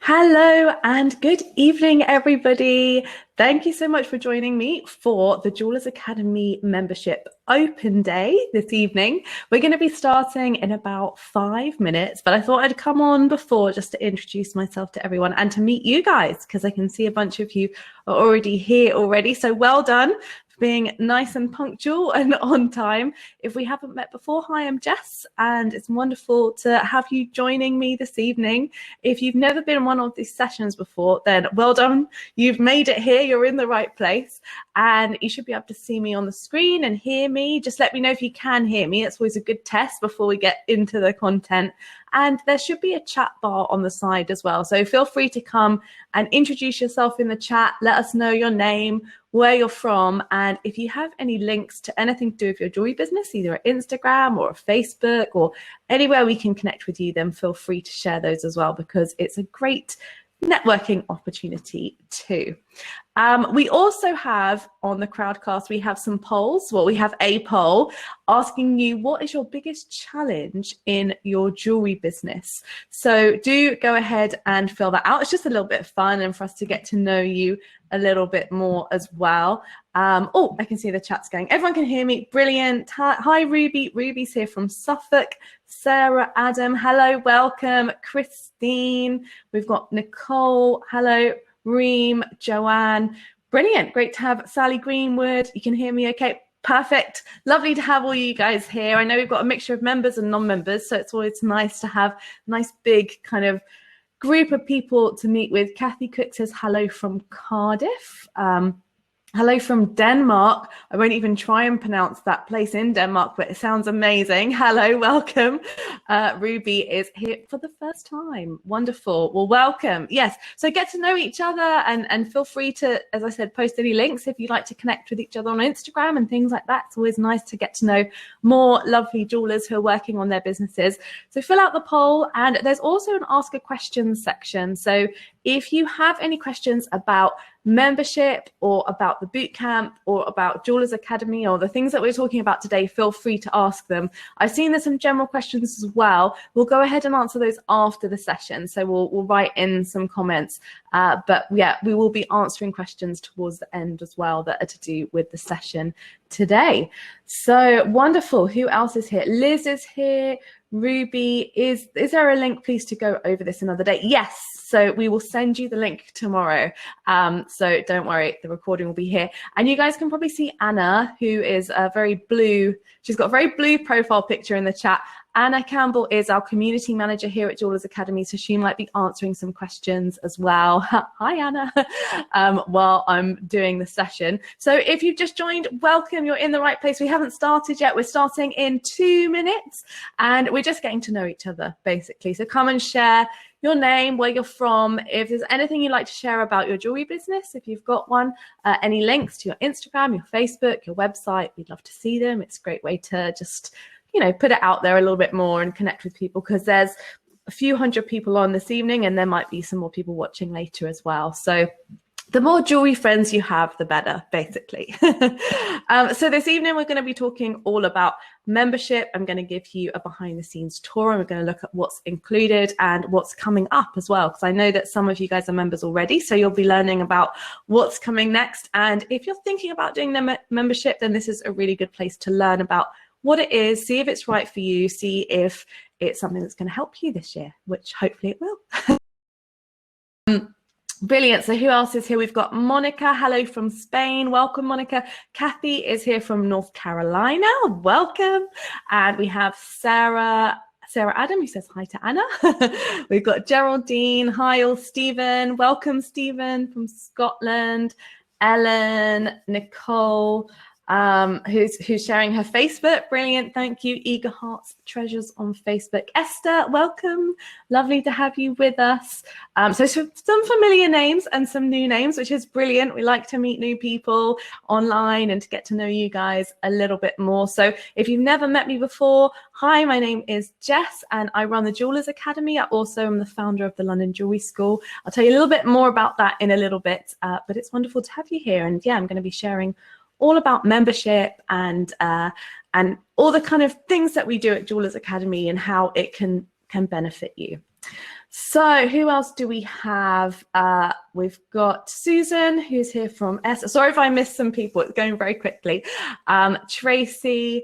Hello and good evening, everybody. Thank you so much for joining me for the Jewellers Academy membership open day this evening. We're going to be starting in about 5 minutes, but I thought I'd come on before just to introduce myself to everyone and to meet you guys, because I can see a bunch of you are already here already. So well done for being nice and punctual and on time. If we haven't met before, hi, I'm Jess, and it's wonderful to have you joining me this evening. If you've never been in one of these sessions before, then well done. You've made it here. You're in the right place, and you should be able to see me on the screen and hear me. Just let me know if you can hear me. It's always a good test before we get into the content. And there should be a chat bar on the side as well. So feel free to come and introduce yourself in the chat. Let us know your name, where you're from, and if you have any links to anything to do with your jewelry business, either at Instagram or Facebook or anywhere we can connect with you, then feel free to share those as well, because it's a great networking opportunity too. We also have on the Crowdcast, we have some polls. Well, we have a poll asking you, what is your biggest challenge in your jewelry business? So do go ahead and fill that out. It's just a little bit of fun and for us to get to know you a little bit more as well. Oh, I can see the chat's going. Everyone can hear me. Brilliant. Hi, Ruby. Ruby's here from Suffolk. Sarah, Adam, hello, welcome. Christine, we've got Nicole, hello. Reem, Joanne, brilliant. Great to have Sally Greenwood. You can hear me okay? Perfect. Lovely to have all you guys here. I know we've got a mixture of members and non-members, so it's always nice to have a nice big kind of group of people to meet with. Kathy Cook says hello from Cardiff. Hello from Denmark. I won't even try and pronounce that place in Denmark, but it sounds amazing. Hello, welcome. Ruby is here for the first time. Wonderful. Well, welcome. Yes, so get to know each other and feel free to, as I said, post any links if you'd like to connect with each other on Instagram and things like that. It's always nice to get to know more lovely jewelers who are working on their businesses. So fill out the poll, and there's also an Ask a Question section. So if you have any questions about membership or about the bootcamp or about Jewellers Academy or the things that we're talking about today, feel free to ask them. I've seen there's some general questions as well. We'll go ahead and answer those after the session. So we'll write in some comments. But yeah, we will be answering questions towards the end as well that are to do with the session today. So wonderful. Who else is here? Liz is here. Ruby, is there a link, please, to go over this another day? Yes, so we will send you the link tomorrow. So don't worry, the recording will be here. And you guys can probably see Anna, who is a very blue, she's got a very blue profile picture in the chat. Anna Campbell is our community manager here at Jewellers Academy, so she might be answering some questions as well. Hi, Anna, while I'm doing the session. So if you've just joined, welcome, you're in the right place. We haven't started yet. We're starting in 2 minutes, and we're just getting to know each other, basically. So come and share your name, where you're from, if there's anything you'd like to share about your jewelry business, if you've got one, any links to your Instagram, your Facebook, your website, we'd love to see them. It's a great way to just, you know, put it out there a little bit more and connect with people, because there's a few hundred people on this evening and there might be some more people watching later as well. So the more jewelry friends you have, the better, basically. So this evening, we're going to be talking all about membership. I'm going to give you a behind the scenes tour, and we're going to look at what's included and what's coming up as well, because I know that some of you guys are members already, so you'll be learning about what's coming next. And if you're thinking about doing the membership, then this is a really good place to learn about what it is, see if it's right for you, see if it's something that's going to help you this year, which hopefully it will. Brilliant. So who else is here? We've got Monica. Hello from Spain. Welcome, Monica. Kathy is here from North Carolina. Welcome. And we have Sarah Adam, who says hi to Anna. We've got Geraldine. Hi, all. Stephen. Welcome, Stephen from Scotland. Ellen, Nicole, who's sharing her Facebook. Brilliant. Thank you. Eager Hearts Treasures on Facebook. Esther, welcome. Lovely to have you with us. So some familiar names and some new names, which is brilliant. We like to meet new people online and to get to know you guys a little bit more. So if you've never met me before, hi, my name is Jess and I run the Jewellers Academy. I also am the founder of the London Jewellery School. I'll tell you a little bit more about that in a little bit, but it's wonderful to have you here. And yeah, I'm going to be sharing all about membership and all the kind of things that we do at Jewellers Academy and how it can benefit you. So who else do we have? We've got Susan, who's here from S. Sorry if I missed some people. It's going very quickly. Tracy,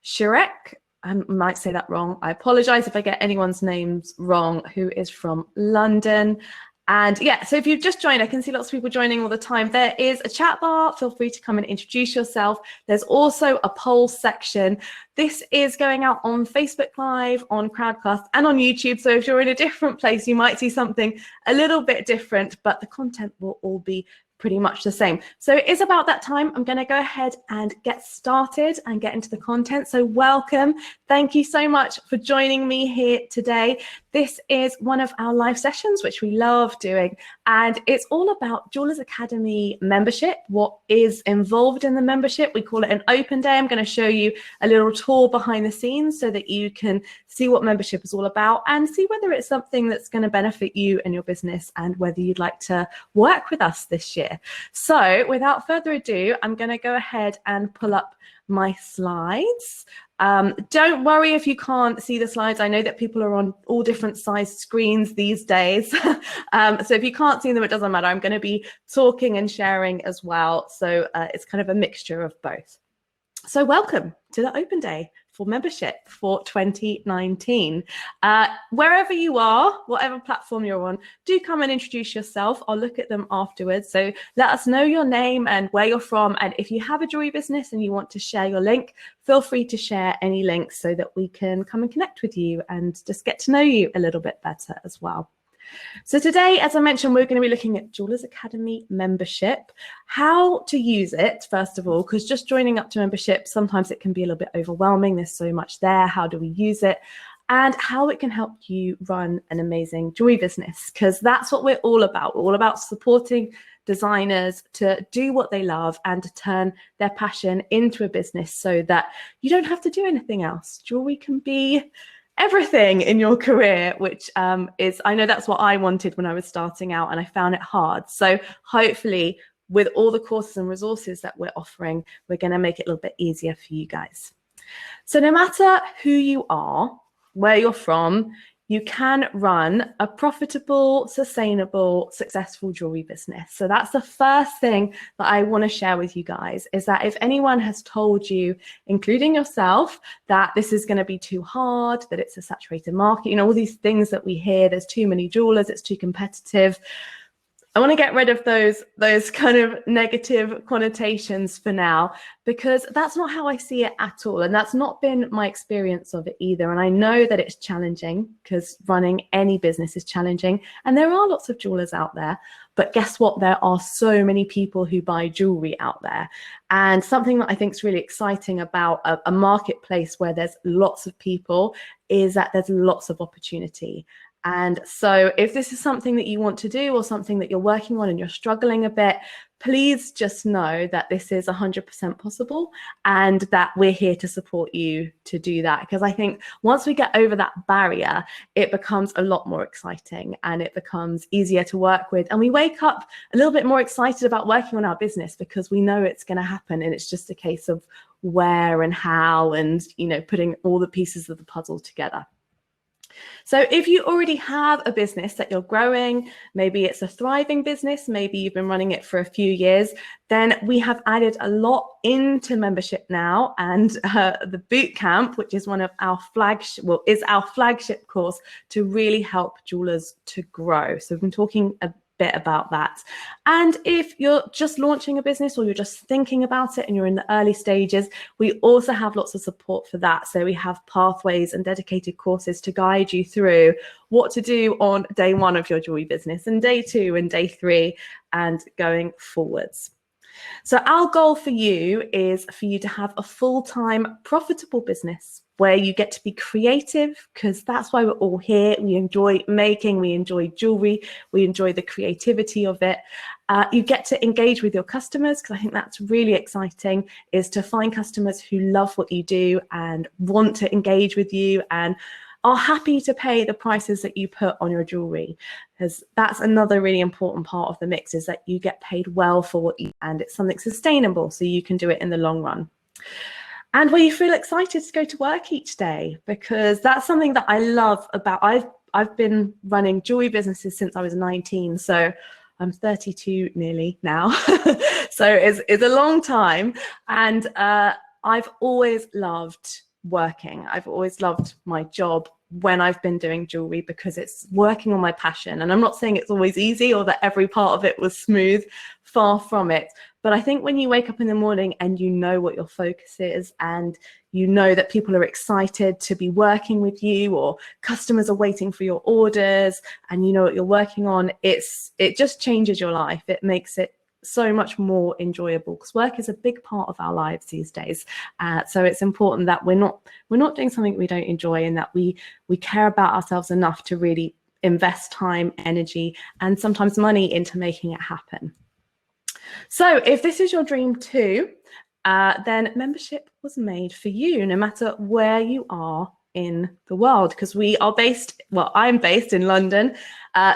Shirek. I might say that wrong. I apologize if I get anyone's names wrong, who is from London. And yeah, so if you've just joined, I can see lots of people joining all the time. There is a chat bar. Feel free to come and introduce yourself. There's also a poll section. This is going out on Facebook Live, on Crowdcast, and on YouTube. So if you're in a different place, you might see something a little bit different, but the content will all be pretty much the same. So it is about that time. I'm going to go ahead and get started and get into the content. So welcome. Thank you so much for joining me here today. This is one of our live sessions, which we love doing. And it's all about Jewellers Academy membership, what is involved in the membership. We call it an open day. I'm going to show you a little tour behind the scenes so that you can see what membership is all about and see whether it's something that's going to benefit you and your business and whether you'd like to work with us this year. So without further ado, I'm going to go ahead and pull up my slides. Don't worry if you can't see the slides. I know that people are on all different size screens these days. So if you can't see them, it doesn't matter. I'm going to be talking and sharing as well. So it's kind of a mixture of both. So welcome to the open day for membership for 2019. Wherever you are, whatever platform you're on, do come and introduce yourself. I'll look at them afterwards. So let us know your name and where you're from. And if you have a jewelry business and you want to share your link, feel free to share any links so that we can come and connect with you and just get to know you a little bit better as well. So today, as I mentioned, we're going to be looking at Jewellers Academy membership, how to use it, first of all, because just joining up to membership, sometimes it can be a little bit overwhelming. There's so much there. How do we use it? And how it can help you run an amazing jewelry business, because that's what we're all about. We're all about supporting designers to do what they love and to turn their passion into a business so that you don't have to do anything else. Jewelry can be everything in your career, which is, I know that's what I wanted when I was starting out and I found it hard. So hopefully with all the courses and resources that we're offering, we're going to make it a little bit easier for you guys. So no matter who you are, where you're from, you can run a profitable, sustainable, successful jewelry business. So that's the first thing that I want to share with you guys, is that if anyone has told you, including yourself, that this is going to be too hard, that it's a saturated market, you know, all these things that we hear, there's too many jewelers, it's too competitive. I want to get rid of those kind of negative connotations for now, because that's not how I see it at all. And that's not been my experience of it either. And I know that it's challenging, because running any business is challenging. And there are lots of jewelers out there. But guess what? There are so many people who buy jewelry out there. And something that I think is really exciting about a marketplace where there's lots of people is that there's lots of opportunity. And so if this is something that you want to do or something that you're working on and you're struggling a bit, please just know that this is 100% possible and that we're here to support you to do that. Because I think once we get over that barrier, it becomes a lot more exciting and it becomes easier to work with. And we wake up a little bit more excited about working on our business because we know it's going to happen. And it's just a case of where and how and, you know, putting all the pieces of the puzzle together. So if you already have a business that you're growing, maybe it's a thriving business, maybe you've been running it for a few years, then we have added a lot into membership now. And the boot camp, which is one of our flagship course to really help jewelers to grow. So we've been talking a bit about that. And if you're just launching a business or you're just thinking about it and you're in the early stages, we also have lots of support for that. So we have pathways and dedicated courses to guide you through what to do on day one of your jewelry business and day two and day three and going forwards. So our goal for you is for you to have a full-time profitable business where you get to be creative, because that's why we're all here. We enjoy making, we enjoy jewelry, we enjoy the creativity of it. You get to engage with your customers, because I think that's really exciting, is to find customers who love what you do and want to engage with you and are happy to pay the prices that you put on your jewelry, because that's another really important part of the mix, is that you get paid well for what you do and it's something sustainable so you can do it in the long run. And where you feel excited to go to work each day, because that's something that I love about, I've been running jewelry businesses since I was 19. So I'm 32 nearly now. So it's a long time. And I've always loved working. I've always loved my job when I've been doing jewelry because it's working on my passion. And I'm not saying it's always easy or that every part of it was smooth, far from it. But I think when you wake up in the morning and you know what your focus is and you know that people are excited to be working with you or customers are waiting for your orders and you know what you're working on, it just changes your life. It makes it so much more enjoyable because work is a big part of our lives these days. So it's important that we're not doing something we don't enjoy and that we care about ourselves enough to really invest time, energy, and sometimes money into making it happen. So if this is your dream too, then membership was made for you, no matter where you are in the world, because we are based, well, I'm based in London.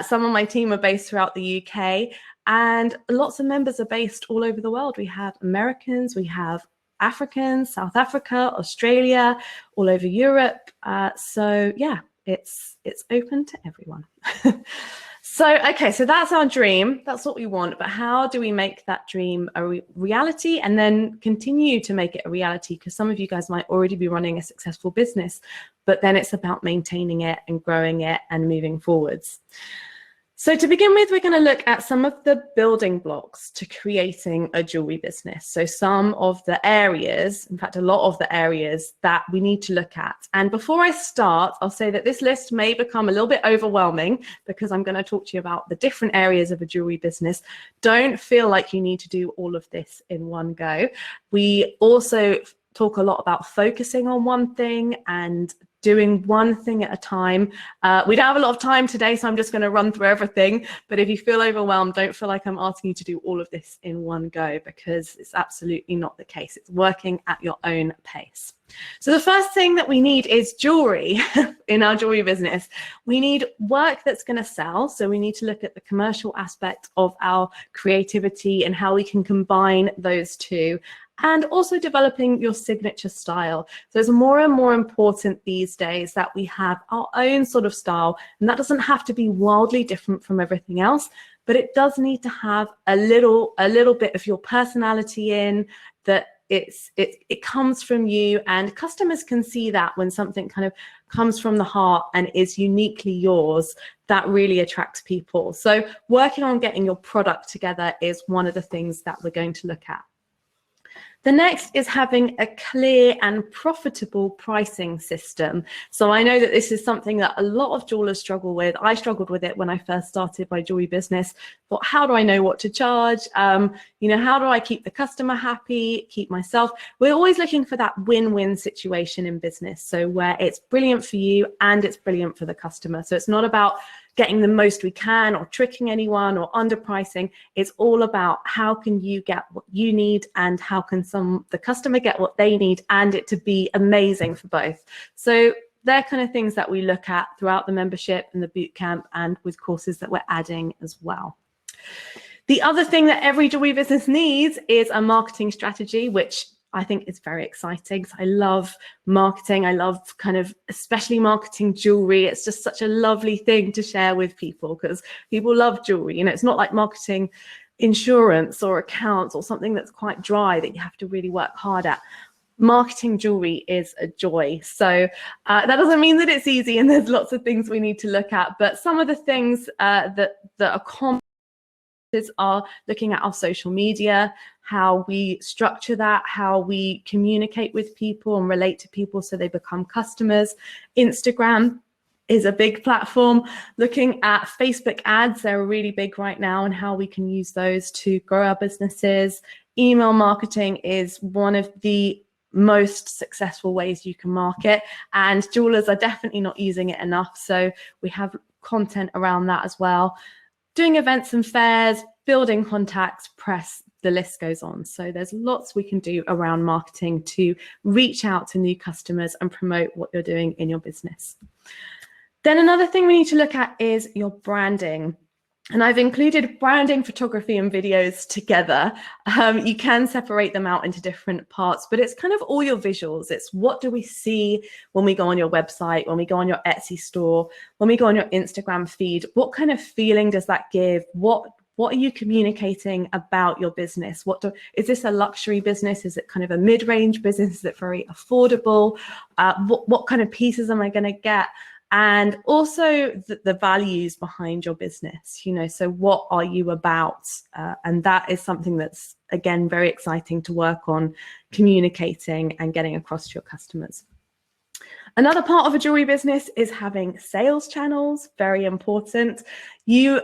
Some of my team are based throughout the UK, and lots of members are based all over the world. We have Americans, we have Africans, South Africa, Australia, all over Europe. So yeah, it's open to everyone. So, okay, so that's our dream. That's what we want. But how do we make that dream a reality and then continue to make it a reality? Because some of you guys might already be running a successful business, but then it's about maintaining it and growing it and moving forwards. So to begin with, we're going to look at some of the building blocks to creating a jewelry business. So some of the areas, in fact, a lot of the areas that we need to look at. And before I start, I'll say that this list may become a little bit overwhelming because I'm going to talk to you about the different areas of a jewelry business. Don't feel like you need to do all of this in one go. We also talk a lot about focusing on one thing and doing one thing at a time. We don't have a lot of time today, so I'm just going to run through everything. But if you feel overwhelmed, don't feel like I'm asking you to do all of this in one go, because it's absolutely not the case. It's working at your own pace. So the first thing that we need is jewelry in our jewelry business. We need work that's going to sell. So we need to look at the commercial aspect of our creativity and how we can combine those two, and also developing your signature style. So it's more and more important these days that we have our own sort of style, and that doesn't have to be wildly different from everything else, but it does need to have a little bit of your personality in, that it comes from you, and customers can see that when something kind of comes from the heart and is uniquely yours. That really attracts people. So working on getting your product together is one of the things that we're going to look at. The next is having a clear and profitable pricing system. So I know that this is something that a lot of jewelers struggle with. I struggled with it when I first started my jewelry business. Thought, how do I know what to charge? How do I keep the customer happy, keep myself? We're always looking for that win-win situation in business. So where it's brilliant for you and it's brilliant for the customer. So it's not about getting the most we can or tricking anyone or underpricing. It's all about how can you get what you need and how can the customer get what they need, and it to be amazing for both. So they're kind of things that we look at throughout the membership and the bootcamp and with courses that we're adding as well. The other thing that every jewelry business needs is a marketing strategy, which I think is very exciting. I love marketing. I love especially marketing jewelry. It's just such a lovely thing to share with people because people love jewelry. It's not like marketing insurance or accounts or something that's quite dry that you have to really work hard at. Marketing jewelry is a joy. So that doesn't mean that it's easy, and there's lots of things we need to look at. But some of the things that are common are looking at our social media, how we structure that, how we communicate with people and relate to people so they become customers. Instagram is a big platform. Looking at Facebook ads, they're really big right now, and how we can use those to grow our businesses. Email marketing is one of the most successful ways you can market, and jewelers are definitely not using it enough. So we have content around that as well. Doing events and fairs, building contacts, press, the list goes on. So there's lots we can do around marketing to reach out to new customers and promote what you're doing in your business. Then another thing we need to look at is your branding. And I've included branding, photography, and videos together. You can separate them out into different parts, but it's kind of all your visuals. It's what do we see when we go on your website, when we go on your Etsy store, when we go on your Instagram feed? What kind of feeling does that give? What are you communicating about your business? Is this a luxury business? Is it kind of a mid-range business? Is it very affordable? What kind of pieces am I going to get? And also the values behind your business, so what are you about? And that is something that's, again, very exciting to work on communicating and getting across to your customers. Another part of a jewelry business is having sales channels, very important. You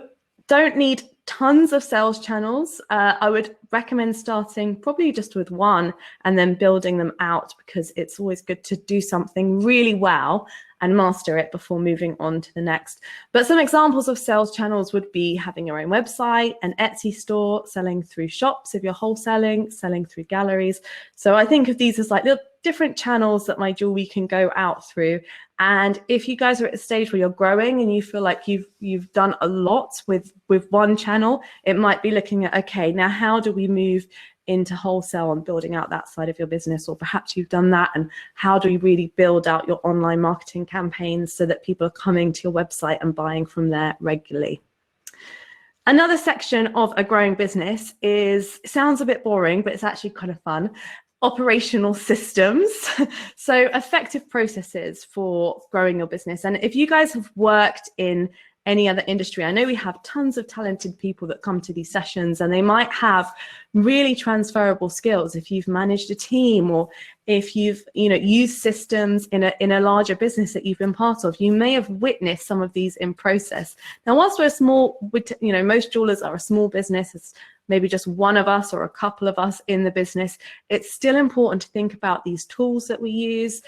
don't need tons of sales channels. I would recommend starting probably just with one and then building them out, because it's always good to do something really well and master it before moving on to the next. But some examples of sales channels would be having your own website, an Etsy store, selling through shops if you're wholesaling, selling through galleries. So I think of these as like little different channels that my jewelry can go out through. And if you guys are at a stage where you're growing and you feel like you've done a lot with one channel, it might be looking at, okay, now how do we move into wholesale and building out that side of your business? Or perhaps you've done that, and how do we really build out your online marketing campaigns so that people are coming to your website and buying from there regularly? Another section of a growing business sounds a bit boring, but it's actually kind of fun. Operational systems. So effective processes for growing your business. And if you guys have worked in any other industry, I know we have tons of talented people that come to these sessions, and they might have really transferable skills. If you've managed a team, or if you've used systems in a larger business that you've been part of, you may have witnessed some of these in process. Now, whilst we're small, most jewelers are a small business. It's maybe just one of us or a couple of us in the business. It's still important to think about these tools that we use,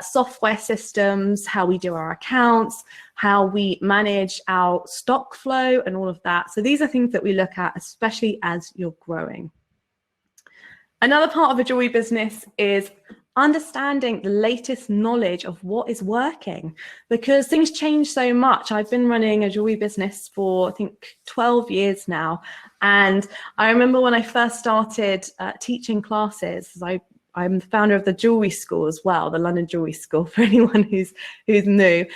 software systems, how we do our accounts, how we manage our stock flow and all of that. So these are things that we look at, especially as you're growing. Another part of a jewelry business is understanding the latest knowledge of what is working, because things change so much. I've been running a jewelry business for, I think, 12 years now. And I remember when I first started teaching classes, I'm the founder of the Jewellery School as well, the London Jewellery School, for anyone who's new.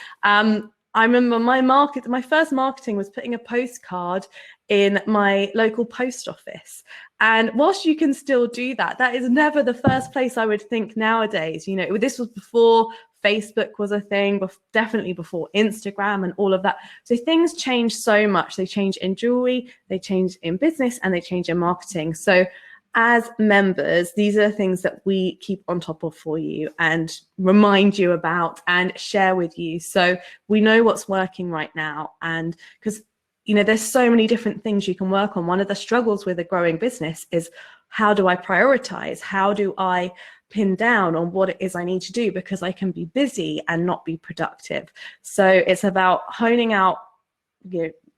I remember my first marketing was putting a postcard in my local post office. And whilst you can still do that, that is never the first place I would think nowadays. This was before Facebook was a thing, definitely before Instagram and all of that. So things change so much. They change in jewelry, they change in business, and they change in marketing. So as members, these are the things that we keep on top of for you and remind you about and share with you, so we know what's working right now. And because there's so many different things you can work on. One of the struggles with a growing business is, how do I prioritize? How do I pin down on what it is I need to do? Because I can be busy and not be productive. So it's about honing out,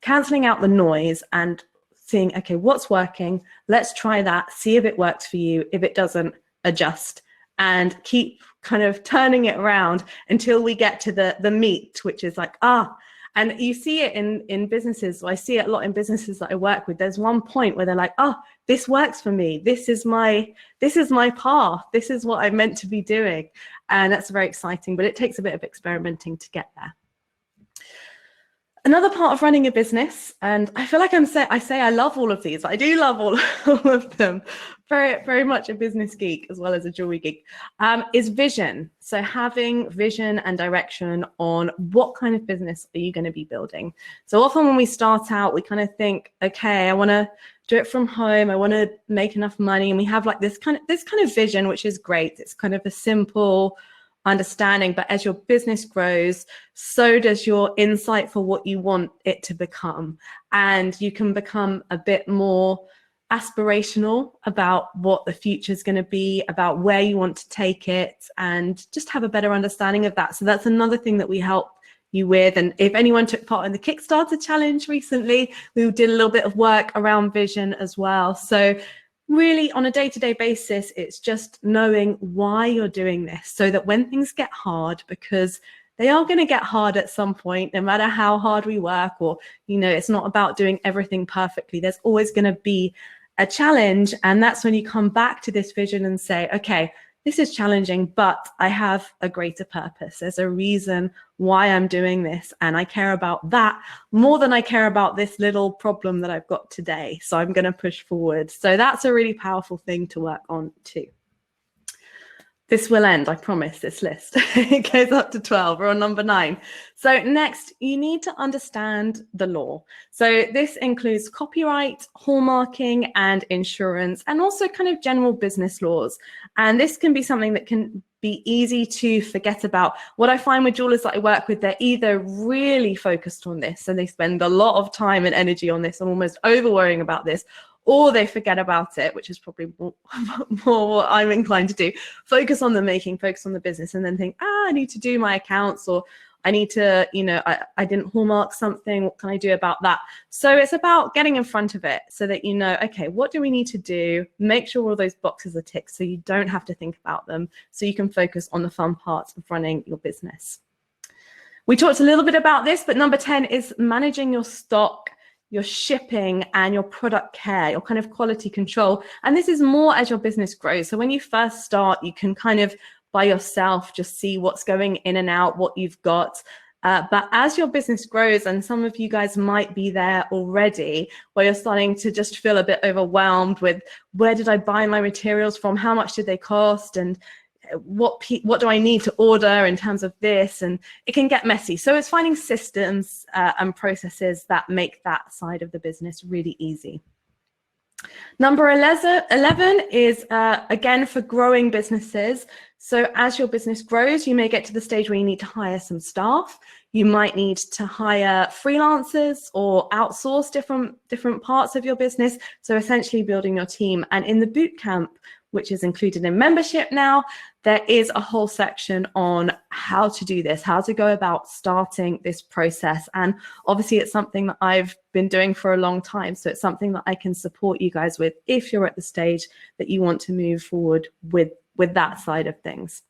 canceling out the noise and seeing, okay, what's working? Let's try that, see if it works for you. If it doesn't, adjust, and keep kind of turning it around until we get to the meat, which is like, and you see it in businesses. So I see it a lot in businesses that I work with. There's one point where they're like, this works for me. This is my path. This is what I'm meant to be doing. And that's very exciting, but it takes a bit of experimenting to get there. Another part of running a business, and I feel like I say I love all of these, but I do love all of them. Very, very much a business geek as well as a jewelry geek, is vision. So having vision and direction on what kind of business are you going to be building. So often when we start out, we kind of think, okay, I want to do it from home. I want to make enough money. And we have like this kind of vision, which is great. It's kind of a simple understanding, but as your business grows, so does your insight for what you want it to become. And you can become a bit more aspirational about what the future is going to be, about where you want to take it, and just have a better understanding of that. So that's another thing that we help you with. And if anyone took part in the Kickstarter challenge recently, we did a little bit of work around vision as well. So really, on a day-to-day basis, it's just knowing why you're doing this, so that when things get hard, because they are going to get hard at some point, no matter how hard we work, or, it's not about doing everything perfectly. There's always going to be a challenge. And that's when you come back to this vision and say, okay, this is challenging, but I have a greater purpose. There's a reason why I'm doing this, and I care about that more than I care about this little problem that I've got today. So I'm going to push forward. So that's a really powerful thing to work on too. This will end, I promise, this list. It goes up to 12. We're on number 9. So next, you need to understand the law. So this includes copyright, hallmarking, and insurance, and also kind of general business laws. And this can be something that can be easy to forget about. What I find with jewelers that I work with, they're either really focused on this, and they spend a lot of time and energy on this and almost over worrying about this, or they forget about it, which is probably more what I'm inclined to do. Focus on the making, focus on the business, and then think, I need to do my accounts, or I need to, I didn't hallmark something. What can I do about that? So it's about getting in front of it so that okay, what do we need to do? Make sure all those boxes are ticked so you don't have to think about them, so you can focus on the fun parts of running your business. We talked a little bit about this, but number 10 is managing your stock, your shipping, and your product care, your kind of quality control. And this is more as your business grows. So when you first start, you can kind of by yourself just see what's going in and out, what you've got. But as your business grows, and some of you guys might be there already, where you're starting to just feel a bit overwhelmed with, where did I buy my materials from? How much did they cost? And what do I need to order in terms of this? And it can get messy. So it's finding systems and processes that make that side of the business really easy. Number 11 is, again, for growing businesses. So as your business grows, you may get to the stage where you need to hire some staff. You might need to hire freelancers or outsource different parts of your business. So essentially building your team. And in the bootcamp, which is included in membership now, there is a whole section on how to do this, how to go about starting this process. And obviously it's something that I've been doing for a long time. So it's something that I can support you guys with if you're at the stage that you want to move forward with that side of things.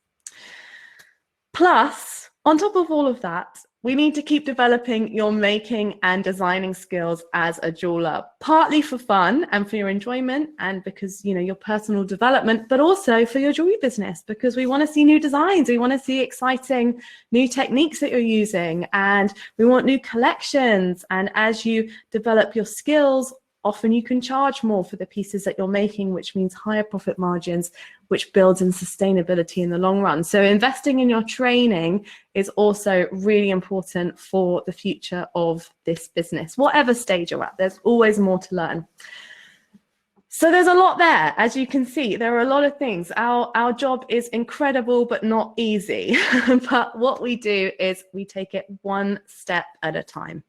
Plus, on top of all of that, we need to keep developing your making and designing skills as a jeweler, partly for fun and for your enjoyment and because, your personal development, but also for your jewelry business, because we want to see new designs. We want to see exciting new techniques that you're using, and we want new collections. And as you develop your skills, often you can charge more for the pieces that you're making, which means higher profit margins, which builds in sustainability in the long run. So investing in your training is also really important for the future of this business. Whatever stage you're at, there's always more to learn. So there's a lot there. As you can see, there are a lot of things. Our job is incredible, but not easy. But what we do is we take it one step at a time.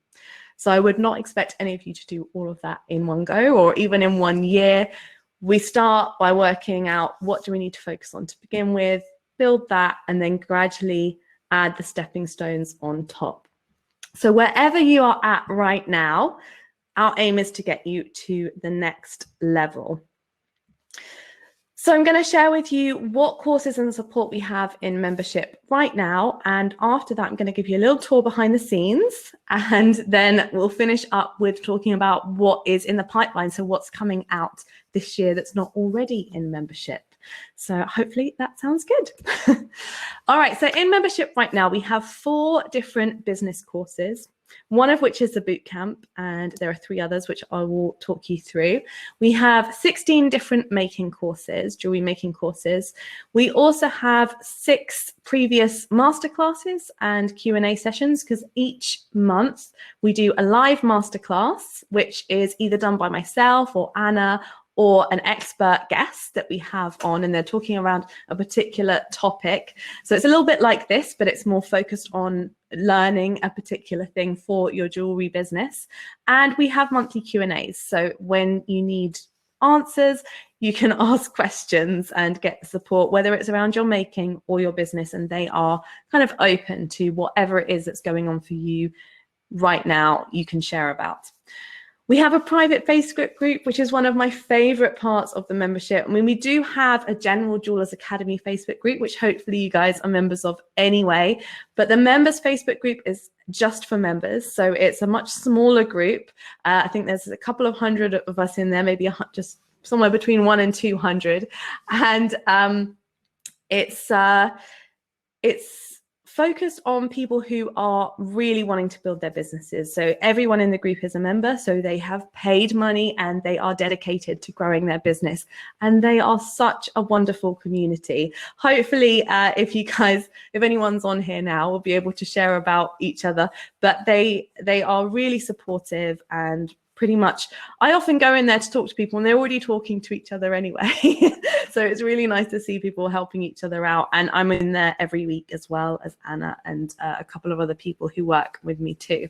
So I would not expect any of you to do all of that in one go or even in 1 year. We start by working out what do we need to focus on to begin with, build that, and then gradually add the stepping stones on top. So wherever you are at right now, our aim is to get you to the next level. So I'm going to share with you what courses and support we have in membership right now. And after that, I'm going to give you a little tour behind the scenes. And then we'll finish up with talking about what is in the pipeline. So what's coming out this year that's not already in membership. So hopefully that sounds good. All right. So in membership right now, we have 4 different business courses. One of which is the bootcamp, and there are 3 others which I will talk you through. We have 16 different making courses, jewelry making courses. We also have 6 previous masterclasses and Q&A sessions, because each month we do a live masterclass, which is either done by myself or Anna or an expert guest that we have on, and they're talking around a particular topic. So it's a little bit like this, but it's more focused on learning a particular thing for your jewelry business. And we have monthly Q&As. So when you need answers, you can ask questions and get the support, whether it's around your making or your business, and they are kind of open to whatever it is that's going on for you right now, you can share about. We have a private Facebook group, which is one of my favorite parts of the membership. I mean, we do have a general Jewelers Academy Facebook group, which hopefully you guys are members of anyway. But the members Facebook group is just for members. So it's a much smaller group. I think there's a couple of hundred of us in there, maybe just somewhere between 100 and 200. And it's focused on people who are really wanting to build their businesses. So everyone in the group is a member, so they have paid money and they are dedicated to growing their business. And they are such a wonderful community. Hopefully, if anyone's on here now, we'll be able to share about each other. But they are really supportive, and pretty much I often go in there to talk to people and they're already talking to each other anyway. So it's really nice to see people helping each other out. And I'm in there every week, as well as Anna and a couple of other people who work with me too.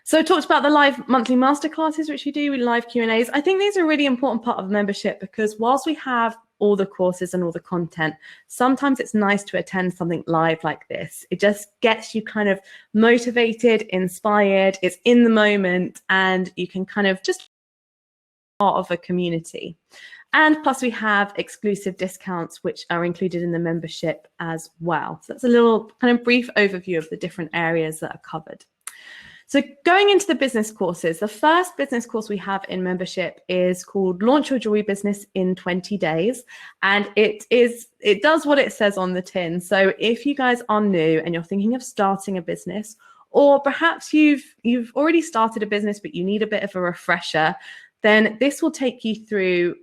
So I talked about the live monthly masterclasses, which we do with live Q&As. I think these are a really important part of membership, because whilst we have all the courses and all the content, sometimes it's nice to attend something live like this. It just gets you kind of motivated, inspired, it's in the moment, and you can kind of just be part of a community. And plus we have exclusive discounts, which are included in the membership as well. So that's a little kind of brief overview of the different areas that are covered. So going into the business courses, the first business course we have in membership is called Launch Your Jewelry Business in 20 Days. And it does what it says on the tin. So if you guys are new and you're thinking of starting a business, or perhaps you've already started a business, but you need a bit of a refresher, then this will take you through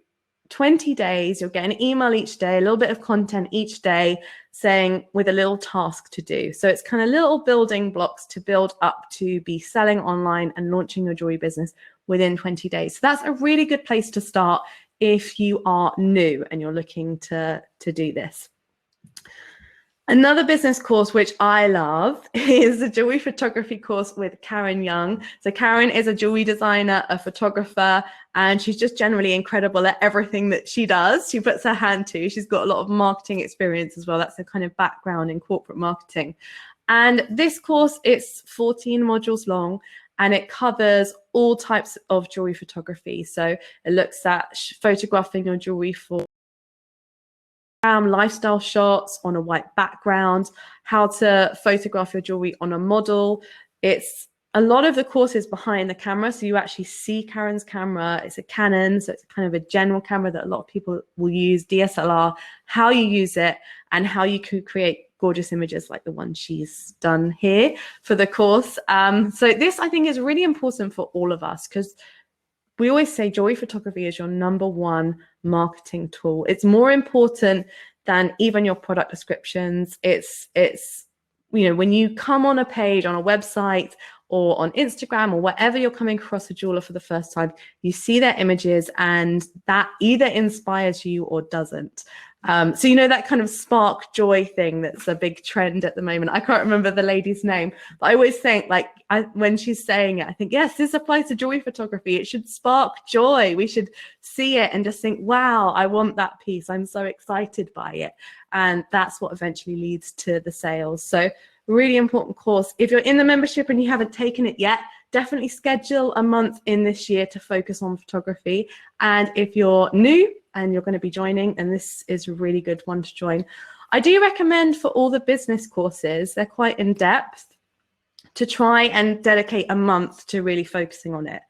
20 days. You'll get an email each day, a little bit of content each day, saying with a little task to do. So it's kind of little building blocks to build up to be selling online and launching your jewelry business within 20 days. So that's a really good place to start if you are new and you're looking to do this. Another business course which I love is the jewelry photography course with Karen Young. So Karen is a jewelry designer, a photographer, and she's just generally incredible at everything that she does. She puts her hand to. She's got a lot of marketing experience as well. That's a kind of background in corporate marketing. And this course, it's 14 modules long, and it covers all types of jewelry photography. So it looks at photographing your jewelry for lifestyle shots on a white background, how to photograph your jewelry on a model. It's a lot of the courses behind the camera, so you actually see Karen's camera. It's a Canon, so it's kind of a general camera that a lot of people will use, DSLR, how you use it, and how you could create gorgeous images like the one she's done here for the course. So this, I think, is really important for all of us, because we always say jewelry photography is your #1 marketing tool. It's more important than even your product descriptions. It's when you come on a page, on a website, or on Instagram, or wherever you're coming across a jeweler for the first time, you see their images and that either inspires you or doesn't. So that kind of spark joy thing that's a big trend at the moment. I can't remember the lady's name, but I always think, when she's saying it, I think, yes, this applies to jewelry photography. It should spark joy. We should see it and just think, wow, I want that piece. I'm so excited by it. And that's what eventually leads to the sales. So really important course. If you're in the membership and you haven't taken it yet, definitely schedule a month in this year to focus on photography. And if you're new and you're going to be joining, and this is a really good one to join, I do recommend for all the business courses, they're quite in depth, to try and dedicate a month to really focusing on it.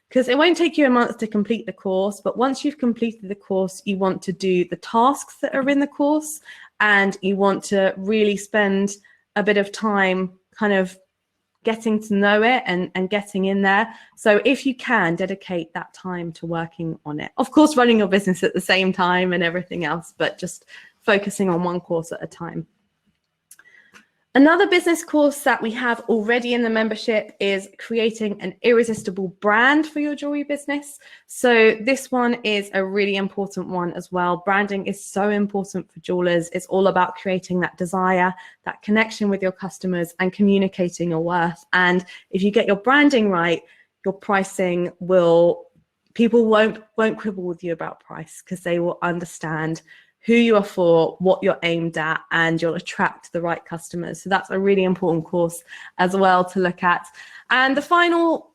Because it won't take you a month to complete the course, but once you've completed the course, you want to do the tasks that are in the course, and you want to really spend a bit of time kind of getting to know it and getting in there. So if you can, dedicate that time to working on it. Of course, running your business at the same time and everything else, but just focusing on one course at a time. Another business course that we have already in the membership is creating an irresistible brand for your jewelry business. So this one is a really important one as well. Branding is so important for jewelers. It's all about creating that desire, that connection with your customers, and communicating your worth. And if you get your branding right, your pricing people won't quibble with you about price, because they will understand who you are for, what you're aimed at, and you'll attract the right customers. So that's a really important course as well to look at. And the final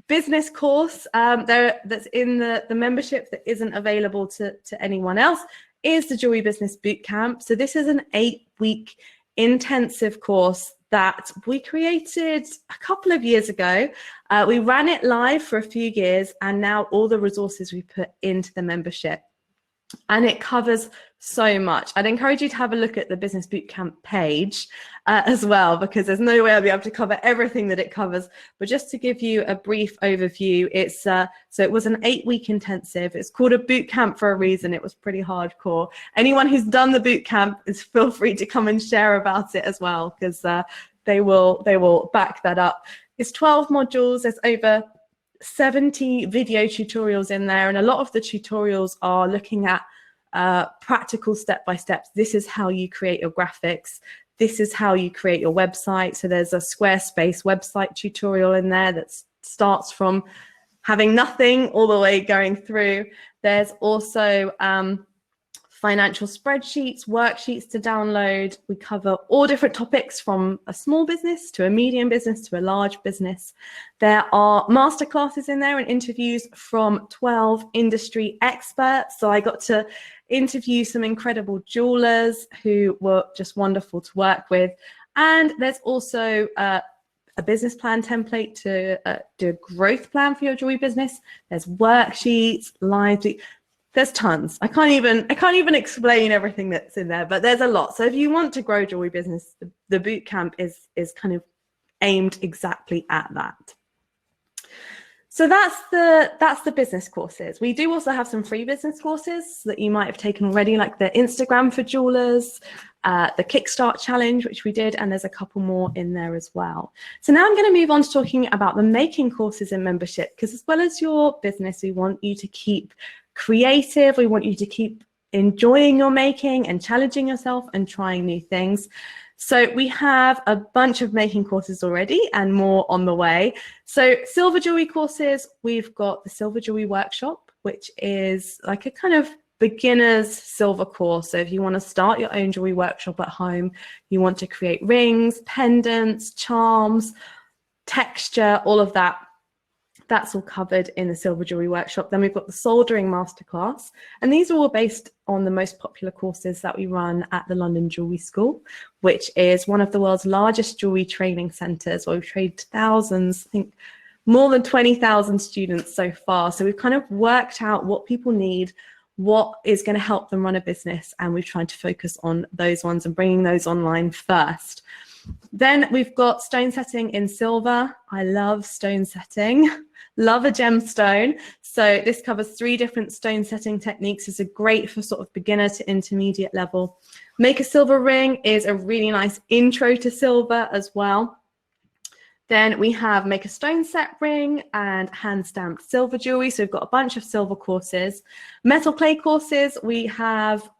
business course that's in the membership that isn't available to anyone else is the Jewellery Business Bootcamp. So this is an 8-week intensive course that we created a couple of years ago. We ran it live for a few years, and now all the resources we put into the membership. And it covers so much. I'd encourage you to have a look at the Business Bootcamp page as well, because there's no way I'll be able to cover everything that it covers. But just to give you a brief overview, it's so it was an 8-week intensive. It's called a bootcamp for a reason. It was pretty hardcore. Anyone who's done the bootcamp is feel free to come and share about it as well, because they will back that up. It's 12 modules. There's over 70 video tutorials in there, and a lot of the tutorials are looking at practical step-by-steps. This is how you create your graphics. This is how you create your website. So there's a Squarespace website tutorial in there that starts from having nothing all the way going through. There's also financial spreadsheets, worksheets to download. We cover all different topics, from a small business to a medium business to a large business. There are masterclasses in there and interviews from 12 industry experts. So I got to interview some incredible jewelers who were just wonderful to work with. And there's also a business plan template to do a growth plan for your jewelry business. There's worksheets, live. There's tons. I can't even explain everything that's in there, but there's a lot. So if you want to grow jewelry business, the bootcamp is kind of aimed exactly at that. So that's the business courses. We do also have some free business courses that you might have taken already, like the Instagram for jewelers, the Kickstart challenge, which we did, and there's a couple more in there as well. So now I'm going to move on to talking about the making courses in membership, because as well as your business, we want you to keep creative. We want you to keep enjoying your making and challenging yourself and trying new things. So we have a bunch of making courses already and more on the way. So silver jewelry courses, we've got the silver jewelry workshop, which is like a kind of beginner's silver course. So if you want to start your own jewelry workshop at home, you want to create rings, pendants, charms, texture, all of that. That's all covered in the Silver Jewellery Workshop. Then we've got the Soldering Masterclass. And these are all based on the most popular courses that we run at the London Jewellery School, which is one of the world's largest jewellery training centres, where we've trained thousands, I think more than 20,000 students so far. So we've kind of worked out what people need, what is going to help them run a business, and we've tried to focus on those ones and bringing those online first. Then we've got stone setting in silver. I love stone setting, love a gemstone. So this covers 3 different stone setting techniques. It's great for sort of beginner to intermediate level. Make a silver ring is a really nice intro to silver as well. Then we have make a stone set ring and hand stamped silver jewelry. So we've got a bunch of silver courses. Metal clay courses, we have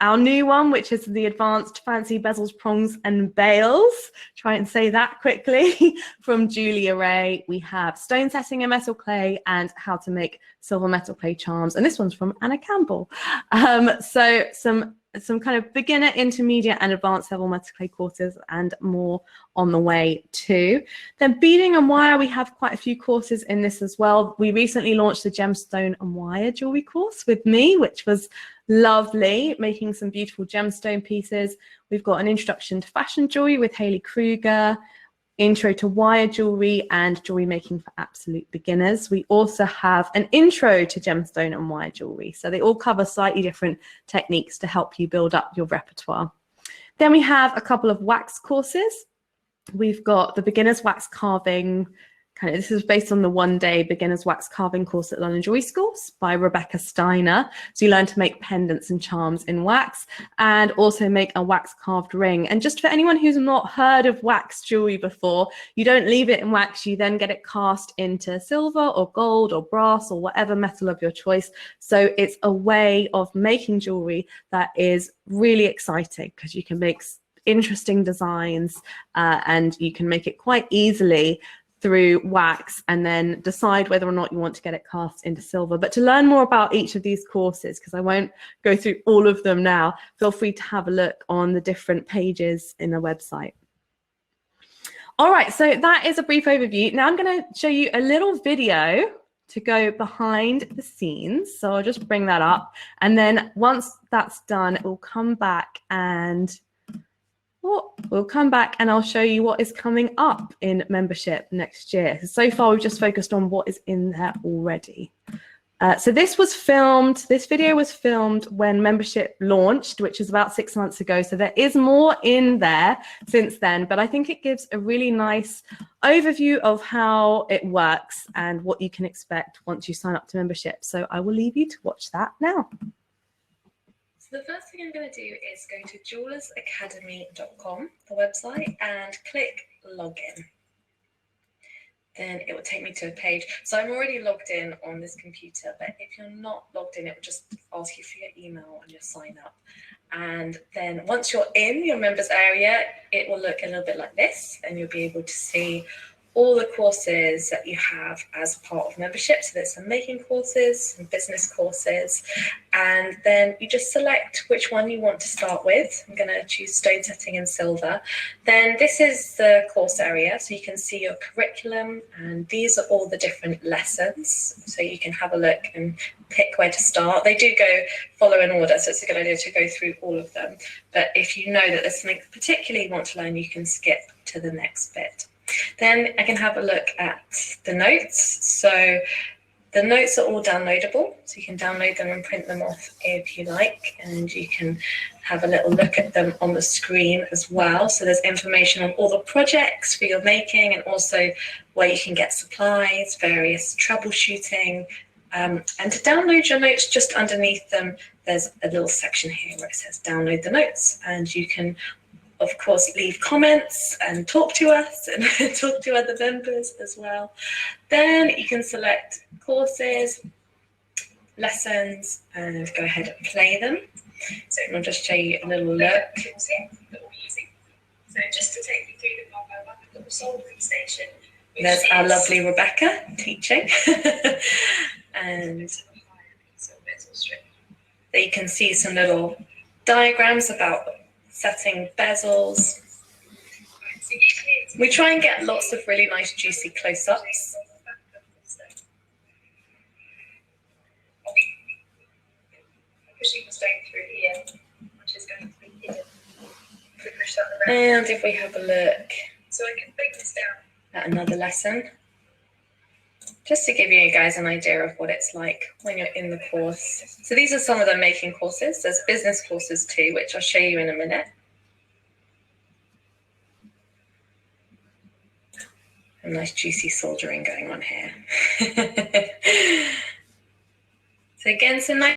our new one, which is the advanced fancy bezels, prongs and bails. Try and say that quickly. From Jewellery. We have stone setting in metal clay and how to make silver metal clay charms. And this one's from Anna Campbell. So some kind of beginner, intermediate and advanced level metal clay courses and more on the way too. Then beading and wire, we have quite a few courses in this as well. We recently launched the gemstone and wire jewelry course with me, which was lovely, making some beautiful gemstone pieces. We've got an introduction to fashion jewelry with Hayley Kruger, intro to wire jewelry and jewelry making for absolute beginners. We also have an intro to gemstone and wire jewelry. So they all cover slightly different techniques to help you build up your repertoire. Then we have a couple of wax courses. We've got the beginner's wax carving. This is based on the 1-day beginner's wax carving course at London Jewellery Schools by Rebecca Steiner. So you learn to make pendants and charms in wax and also make a wax carved ring. And just for anyone who's not heard of wax jewelry before, you don't leave it in wax, you then get it cast into silver or gold or brass or whatever metal of your choice. So it's a way of making jewelry that is really exciting because you can make interesting designs and you can make it quite easily through wax and then decide whether or not you want to get it cast into silver. But to learn more about each of these courses, because I won't go through all of them now, feel free to have a look on the different pages in the website. All right, so that is a brief overview. Now I'm going to show you a little video to go behind the scenes. So I'll just bring that up. And then once that's done, we'll come back and I'll show you what is coming up in membership next year. So far, we've just focused on what is in there already. So this video was filmed when membership launched, which is about 6 months ago. So there is more in there since then, but I think it gives a really nice overview of how it works and what you can expect once you sign up to membership. So I will leave you to watch that now. So the first thing I'm going to do is go to jewellersacademy.com, the website, and click login. Then it will take me to a page. So I'm already logged in on this computer, but if you're not logged in, it will just ask you for your email and your sign up. And then once you're in your members area, it will look a little bit like this, and you'll be able to see all the courses that you have as part of membership. So there's some making courses, some business courses, and then you just select which one you want to start with. I'm going to choose stone setting in silver. Then this is the course area, so you can see your curriculum, and these are all the different lessons. So you can have a look and pick where to start. They do go follow in order, so it's a good idea to go through all of them. But if you know that there's something particularly you want to learn, you can skip to the next bit. Then I can have a look at the notes. So the notes are all downloadable, so you can download them and print them off if you like, and you can have a little look at them on the screen as well. So there's information on all the projects for your making, and also where you can get supplies, various troubleshooting. And to download your notes, just underneath them, there's a little section here where it says download the notes, and you can of course leave comments and talk to us and talk to other members as well. Then you can select courses, lessons, and go ahead and play them. So I'll just show you a little look. So just to take you through the mobile app, I've got the soldering station. There's our lovely Rebecca teaching. And there you can see some little diagrams about setting bezels. We try and get lots of really nice juicy close-ups. Pushing the stone through here, which is going through here. And if we have a look, so I can break this down at another lesson, just to give you guys an idea of what it's like when you're in the course. So these are some of the making courses. There's business courses too, which I'll show you in a minute. A nice juicy soldering going on here. So again, some nice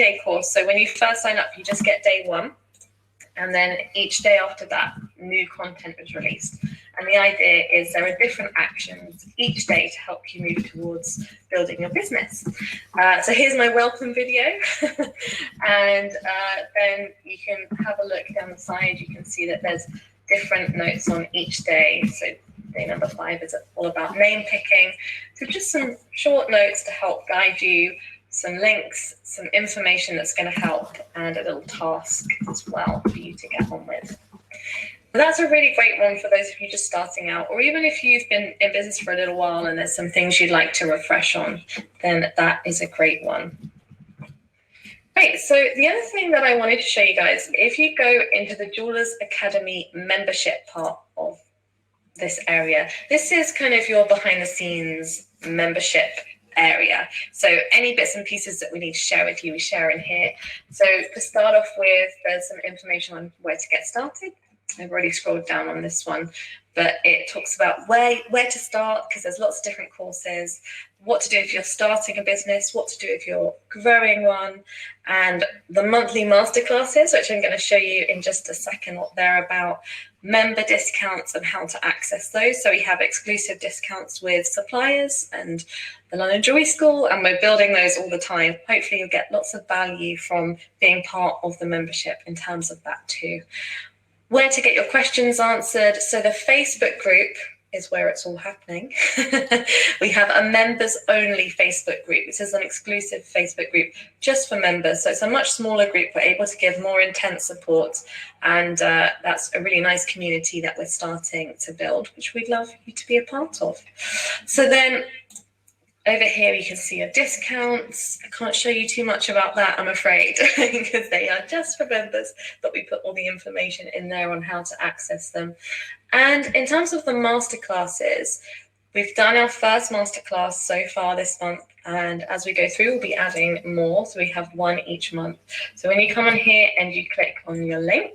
3-day course. So when you first sign up, you just get day 1. And then each day after that, new content is released. And the idea is there are different actions each day to help you move towards building your business. So here's my welcome video. And then you can have a look down the side. You can see that there's different notes on each day. So day number 5 is all about name picking. So just some short notes to help guide you, some links, some information that's going to help, and a little task as well for you to get on with. That's a really great one for those of you just starting out, or even if you've been in business for a little while and there's some things you'd like to refresh on, then that is a great one. Right, so the other thing that I wanted to show you guys, if you go into the Jewellers Academy membership part of this area, this is kind of your behind the scenes membership area. So any bits and pieces that we need to share with you, we share in here. So to start off with, there's some information on where to get started. I've already scrolled down on this one, but it talks about where to start, because there's lots of different courses, what to do if you're starting a business, what to do if you're growing one, and the monthly masterclasses, which I'm going to show you in just a second what they're about, member discounts and how to access those. So we have exclusive discounts with suppliers and the London Jewellery School, and we're building those all the time. Hopefully you'll get lots of value from being part of the membership in terms of that too. Where to get your questions answered. So the Facebook group is where it's all happening. We have a members only Facebook group. This is an exclusive Facebook group just for members. So it's a much smaller group. We're able to give more intense support. And that's a really nice community that we're starting to build, which we'd love you to be a part of. So then over here, you can see your discounts. I can't show you too much about that, I'm afraid, because they are just for members, but we put all the information in there on how to access them. And in terms of the masterclasses, we've done our first masterclass so far this month, and as we go through, we'll be adding more. So we have one each month. So when you come on here and you click on your link,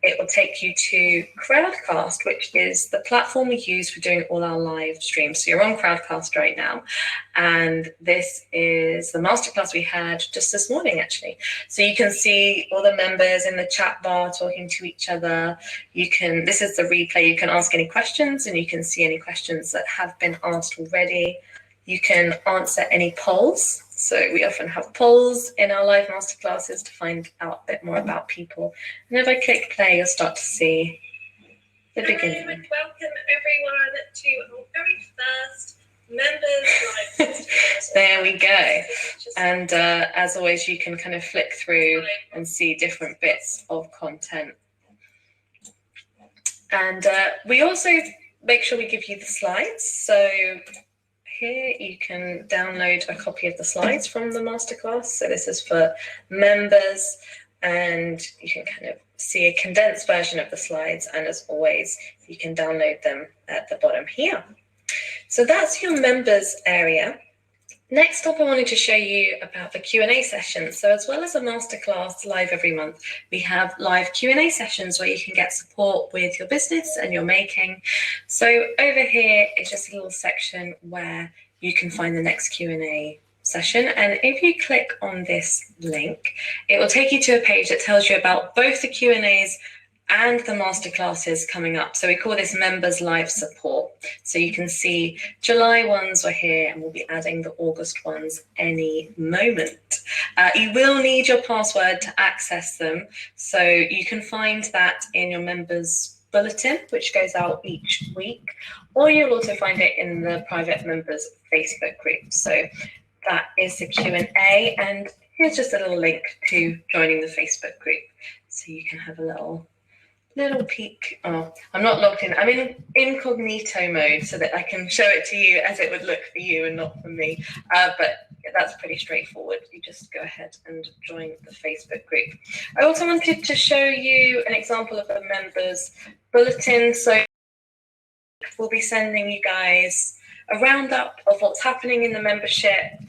it will take you to Crowdcast, which is the platform we use for doing all our live streams. So you're on Crowdcast right now, and this is the masterclass we had just this morning, actually. So you can see all the members in the chat bar talking to each other. This is the replay. You can ask any questions, and you can see any questions that have been asked already. You can answer any polls. So we often have polls in our live masterclasses to find out a bit more about people. And if I click play, you'll start to see the beginning. Hello and welcome everyone to our very first members live masterclass. There we go. And as always, you can kind of flick through and see different bits of content. And we also make sure we give you the slides. So here you can download a copy of the slides from the masterclass. So this is for members, and you can kind of see a condensed version of the slides. And as always, you can download them at the bottom here. So that's your members area. Next up, I wanted to show you about the Q&A session. So as well as a masterclass live every month, we have live Q&A sessions where you can get support with your business and your making. So over here is just a little section where you can find the next Q&A session. And if you click on this link, it will take you to a page that tells you about both the Q&As and the masterclasses coming up. So we call this members live support. So you can see July ones were here, and we'll be adding the August ones any moment. You will need your password to access them. So you can find that in your members bulletin, which goes out each week, or you'll also find it in the private members Facebook group. So that is the Q&A, and here's just a little link to joining the Facebook group. So you can have a little peek. Oh, I'm not logged in. I'm in incognito mode so that I can show it to you as it would look for you and not for me. But that's pretty straightforward. You just go ahead and join the Facebook group. I also wanted to show you an example of a members bulletin. So we'll be sending you guys a roundup of what's happening in the membership.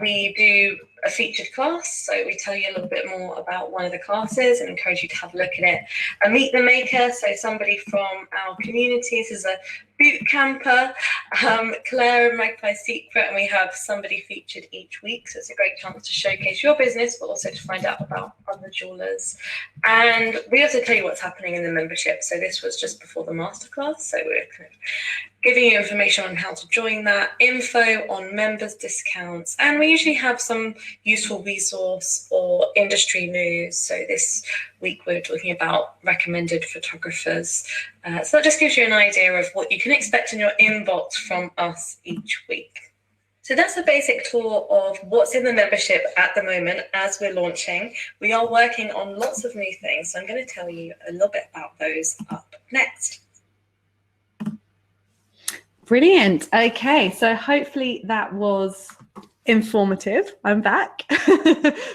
We do a featured class. So we tell you a little bit more about one of the classes and encourage you to have a look at it. A meet the maker, so somebody from our community. This is a boot camper, Claire and Magpie Secret, and we have somebody featured each week. So it's a great chance to showcase your business, but also to find out about other jewelers. And we also tell you what's happening in the membership. So this was just before the masterclass. So we're kind of giving you information on how to join that, info on members discounts, and we usually have some useful resource or industry news. So this week we're talking about recommended photographers. So that just gives you an idea of what you can expect in your inbox from us each week. So that's a basic tour of what's in the membership at the moment as we're launching. We are working on lots of new things, so I'm going to tell you a little bit about those up next. Brilliant. Okay, so hopefully that was informative. I'm back.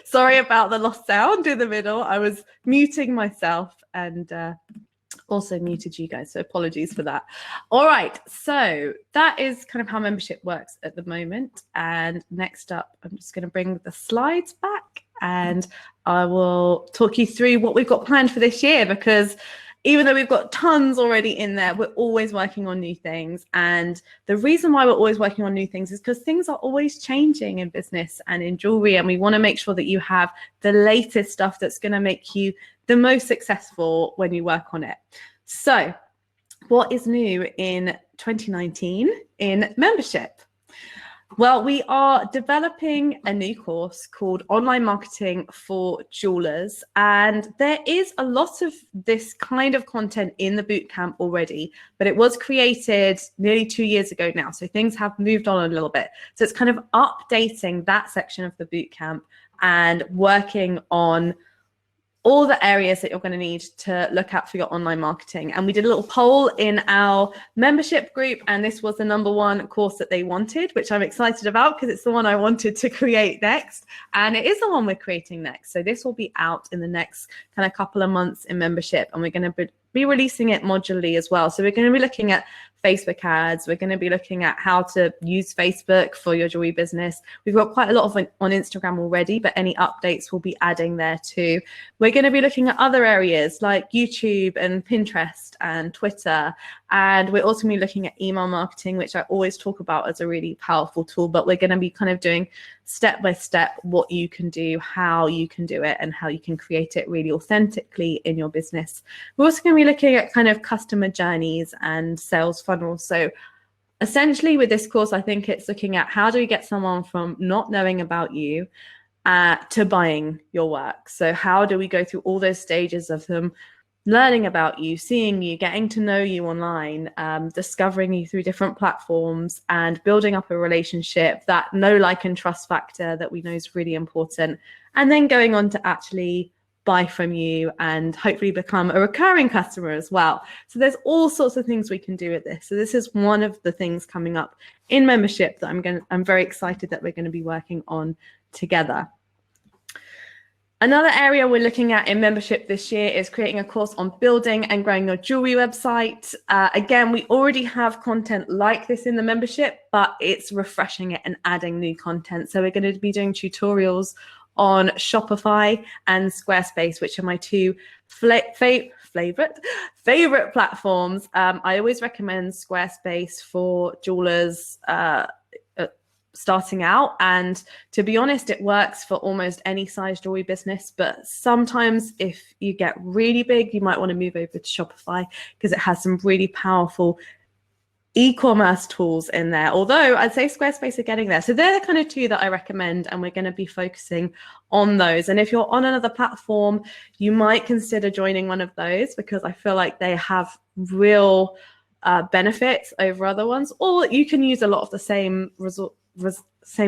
Sorry about the lost sound in the middle. I was muting myself and also muted you guys, so apologies for that. All right, so that is kind of how membership works at the moment. And next up, I'm just going to bring the slides back and I will talk you through what we've got planned for this year, because even though we've got tons already in there, we're always working on new things. And the reason why we're always working on new things is because things are always changing in business and in jewelry. And we want to make sure that you have the latest stuff that's going to make you the most successful when you work on it. So what is new in 2019 in membership? Well, we are developing a new course called Online Marketing for Jewelers, and there is a lot of this kind of content in the bootcamp already, but it was created nearly 2 years ago now, so things have moved on a little bit. So it's kind of updating that section of the bootcamp and working on all the areas that you're going to need to look at for your online marketing. And we did a little poll in our membership group, and this was the #1 course that they wanted, which I'm excited about because it's the one I wanted to create next. And it is the one we're creating next. So this will be out in the next kind of couple of months in membership, and we're going to be releasing it modularly as well. So we're going to be looking at Facebook ads. We're going to be looking at how to use Facebook for your jewelry business. We've got quite a lot of on Instagram already, but any updates we'll be adding there too. We're going to be looking at other areas like YouTube and Pinterest and Twitter. And we're also going to be looking at email marketing, which I always talk about as a really powerful tool, but we're going to be kind of doing step by step what you can do, how you can do it, and how you can create it really authentically in your business. We're also going to be looking at kind of customer journeys and sales funnels. So essentially with this course, I think it's looking at how do we get someone from not knowing about you to buying your work. So how do we go through all those stages of them learning about you, seeing you, getting to know you online, discovering you through different platforms, and building up a relationship, that know, like, and trust factor that we know is really important, and then going on to actually buy from you and hopefully become a recurring customer as well. So there's all sorts of things we can do with this. So this is one of the things coming up in membership that I'm very excited that we're going to be working on together. Another area we're looking at in membership this year is creating a course on building and growing your jewelry website. Again, we already have content like this in the membership, but it's refreshing it and adding new content. So we're going to be doing tutorials on Shopify and Squarespace, which are my two favorite platforms. I always recommend Squarespace for jewelers starting out, and to be honest, it works for almost any size jewelry business, but sometimes if you get really big, you might want to move over to Shopify because it has some really powerful e-commerce tools in there, although I'd say Squarespace are getting there. So they're the kind of two that I recommend, and we're going to be focusing on those. And if you're on another platform, you might consider joining one of those because I feel like they have real benefits over other ones, or you can use a lot of the same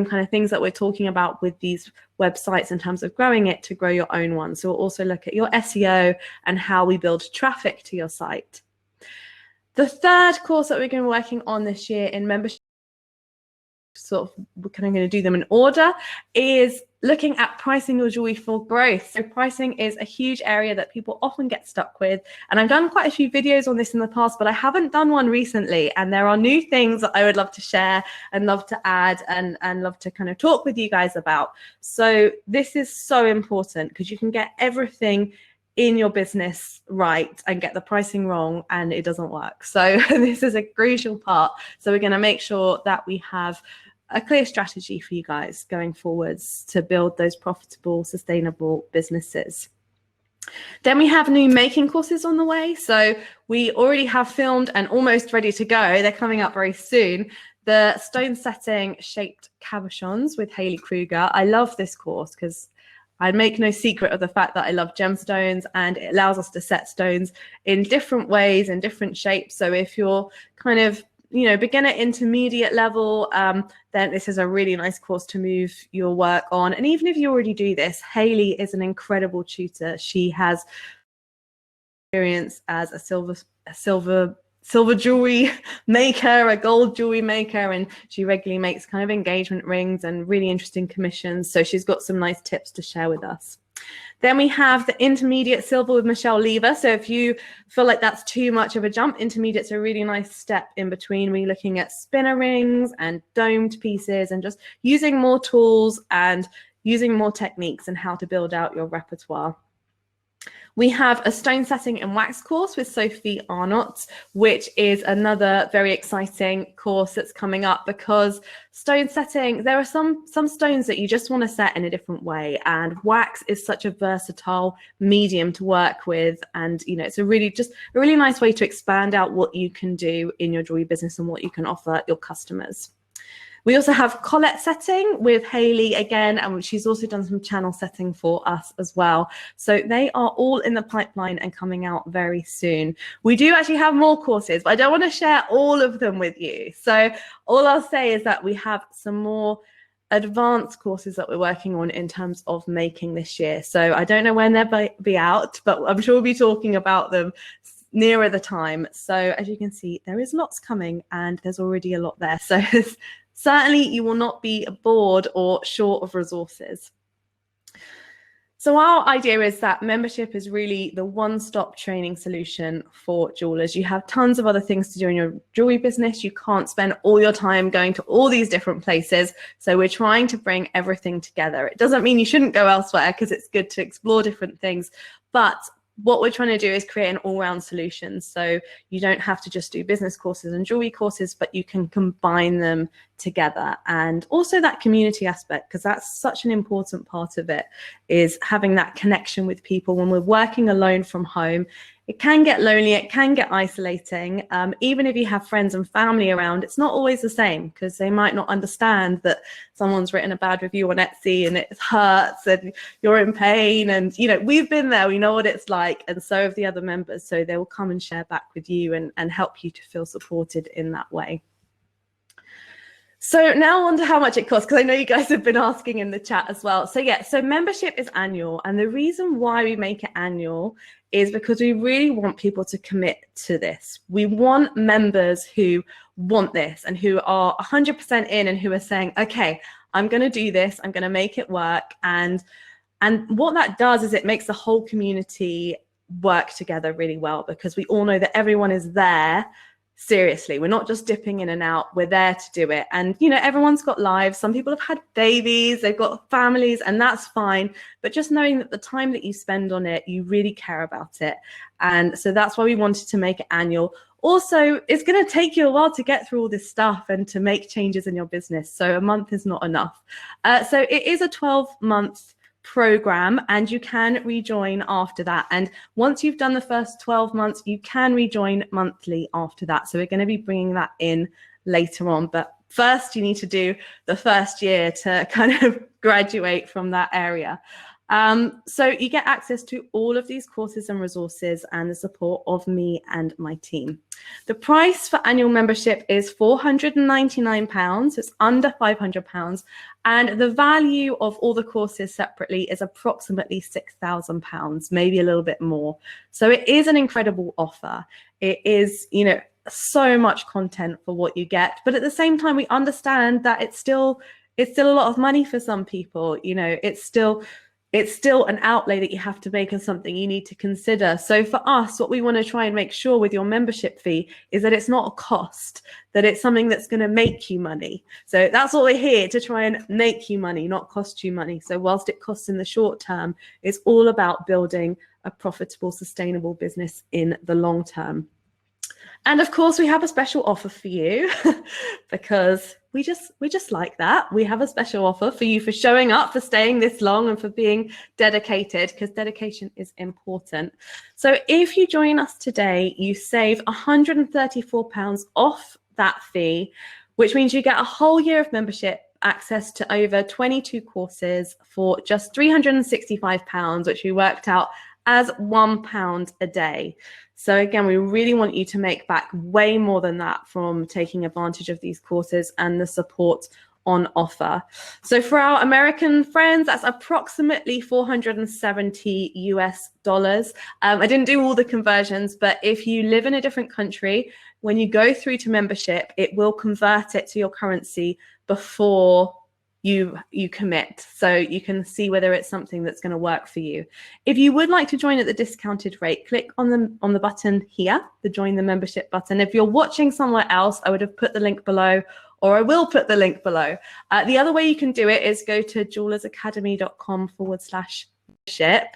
kind of things that we're talking about with these websites in terms of growing it to grow your own one. So we'll also look at your SEO and how we build traffic to your site. The third course that we're going to be working on this year in membership, sort of we're kind of going to do them in order, is looking at pricing your jewelry for growth. So pricing is a huge area that people often get stuck with. And I've done quite a few videos on this in the past, but I haven't done one recently. And there are new things that I would love to share and love to add and love to kind of talk with you guys about. So this is so important because you can get everything in your business right and get the pricing wrong and it doesn't work. So this is a crucial part. So we're going to make sure that we have a clear strategy for you guys going forwards to build those profitable, sustainable businesses. Then we have new making courses on the way. So we already have filmed and almost ready to go. They're coming up very soon. The stone setting shaped cabochons with Hayley Kruger. I love this course because I make no secret of the fact that I love gemstones, and it allows us to set stones in different ways and different shapes. So if you're kind of, you know, beginner intermediate level, then this is a really nice course to move your work on. And even if you already do this, Hayley is an incredible tutor. She has experience as a silver jewelry maker, a gold jewelry maker, and she regularly makes kind of engagement rings and really interesting commissions. So she's got some nice tips to share with us. Then we have the intermediate silver with Michelle Lever. So if you feel like that's too much of a jump, intermediate's a really nice step in between. We're looking at spinner rings and domed pieces and just using more tools and using more techniques and how to build out your repertoire. We have a stone setting and wax course with Sophie Arnott, which is another very exciting course that's coming up because stone setting, there are some stones that you just want to set in a different way, and wax is such a versatile medium to work with, and you know, it's a really nice way to expand out what you can do in your jewelry business and what you can offer your customers. We also have collet setting with Hayley again, and she's also done some channel setting for us as well. So they are all in the pipeline and coming out very soon. We do actually have more courses, but I don't want to share all of them with you. So all I'll say is that we have some more advanced courses that we're working on in terms of making this year. So I don't know when they'll be out, but I'm sure we'll be talking about them nearer the time. So as you can see, there is lots coming and there's already a lot there. So certainly you will not be bored or short of resources. So our idea is that membership is really the one-stop training solution for jewelers. You have tons of other things to do in your jewelry business. You can't spend all your time going to all these different places. So we're trying to bring everything together. It doesn't mean you shouldn't go elsewhere because it's good to explore different things, but what we're trying to do is create an all-round solution. So you don't have to just do business courses and jewelry courses, but you can combine them together. And also that community aspect, because that's such an important part of it, is having that connection with people. When we're working alone from home, it can get lonely, it can get isolating. Even if you have friends and family around, it's not always the same because they might not understand that someone's written a bad review on Etsy and it hurts and you're in pain. And, you know, we've been there, we know what it's like. And so have the other members. So they will come and share back with you and help you to feel supported in that way. So now on to how much it costs, because I know you guys have been asking in the chat as well. So yeah, so membership is annual. And the reason why we make it annual is because we really want people to commit to this. We want members who want this and who are 100% in and who are saying, okay, I'm going to do this, I'm going to make it work. And what that does is it makes the whole community work together really well, because we all know that everyone is there. Seriously, we're not just dipping in and out, we're there to do it. And, you know, everyone's got lives. Some people have had babies, they've got families, and that's fine. But just knowing that the time that you spend on it, you really care about it. And so that's why we wanted to make it annual. Also, it's going to take you a while to get through all this stuff and to make changes in your business. So a month is not enough. So it is a 12-month program, and you can rejoin after that. And once you've done the first 12 months, you can rejoin monthly after that. So we're going to be bringing that in later on. But first, you need to do the first year to kind of graduate from that area. So you get access to all of these courses and resources and the support of me and my team. The price for annual membership is £499. It's under £500. And the value of all the courses separately is approximately £6,000, maybe a little bit more. So it is an incredible offer. It is, you know, so much content for what you get. But at the same time, we understand that it's still it's still a lot of money for some people. You know, it's still an outlay that you have to make and something you need to consider. So for us, what we want to try and make sure with your membership fee is that it's not a cost, that it's something that's going to make you money. So that's what we're here to try and make you money, not cost you money. So whilst it costs in the short term, it's all about building a profitable, sustainable business in the long term. And of course, we have a special offer for you because we just like that. We have a special offer for you for showing up, for staying this long, and for being dedicated, because dedication is important. So if you join us today, you save £134 off that fee, which means you get a whole year of membership, access to over 22 courses for just £365, which we worked out as £1 a day. So again, we really want you to make back way more than that from taking advantage of these courses and the support on offer. So for our American friends, that's approximately $470 US. I didn't do all the conversions, but if you live in a different country, when you go through to membership, it will convert it to your currency before you commit, so you can see whether it's something that's going to work for you. If you would like to join at the discounted rate, click on the button here, the join the membership button. If you're watching somewhere else, I would have put the link below, or I will put the link below. The other way you can do it is go to jewellersacademy.com/membership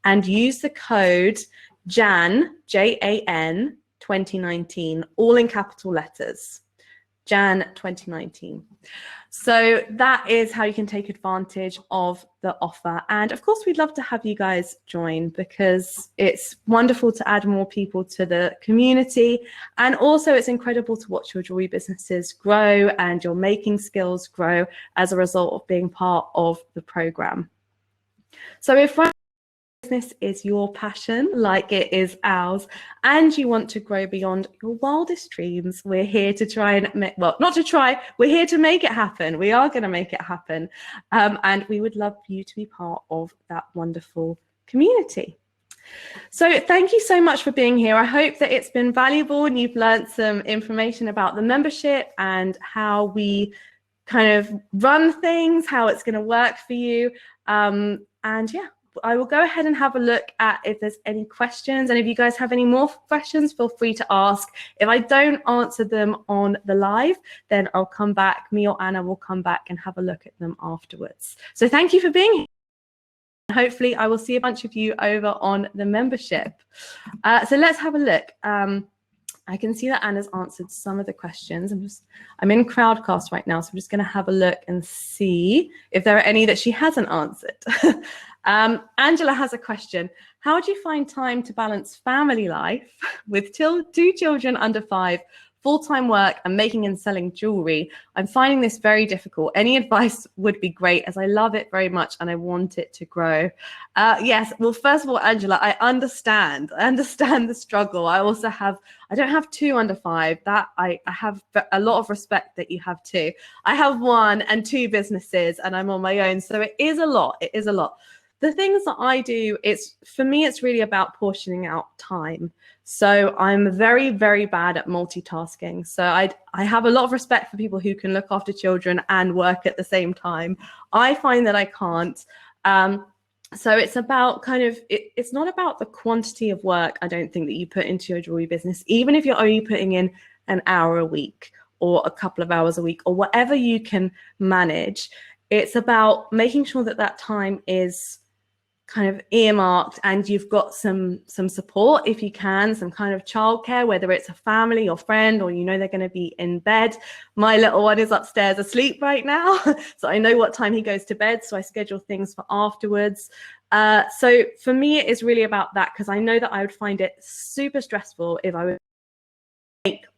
and use the code JAN, JAN 2019, all in capital letters, Jan 2019. So that is how you can take advantage of the offer. And of course, we'd love to have you guys join, because it's wonderful to add more people to the community. And also it's incredible to watch your jewelry businesses grow and your making skills grow as a result of being part of the program. So if business is your passion, like it is ours, and you want to grow beyond your wildest dreams, we're here to try and we're here to make it happen. We are going to make it happen. And we would love you to be part of that wonderful community. So thank you so much for being here. I hope that it's been valuable and you've learned some information about the membership and how we kind of run things, how it's going to work for you. And yeah, I will go ahead and have a look at if there's any questions. And if you guys have any more questions, feel free to ask. If I don't answer them on the live, then I'll come back. Me or Anna will come back and have a look at them afterwards. So thank you for being here. Hopefully I will see a bunch of you over on the membership. So let's have a look. I can see that Anna's answered some of the questions. I'm in Crowdcast right now, so I'm just going to have a look and see if there are any that she hasn't answered. Angela has a question. How do you find time to balance family life with 2 children under 5, full-time work, and making and selling jewelry? I'm finding this very difficult. Any advice would be great, as I love it very much and I want it to grow. Yes, well, first of all, Angela, I understand the struggle. I don't have 2 under 5. That I have a lot of respect that you have 2. I have 1 and 2 businesses, and I'm on my own, so it is a lot. It is a lot. The things that I do, for me, it's really about portioning out time. So I'm very, very bad at multitasking. So I have a lot of respect for people who can look after children and work at the same time. I find that I can't. So it's about it's not about the quantity of work, I don't think, that you put into your jewelry business, even if you're only putting in an hour a week or a couple of hours a week or whatever you can manage. It's about making sure that that time is kind of earmarked and you've got some support, if you can, some kind of childcare, whether it's a family or friend, or they're going to be in bed. My little one is upstairs asleep right now, so I know what time he goes to bed, so I schedule things for afterwards. So for me, it is really about that, because I know that I would find it super stressful if I would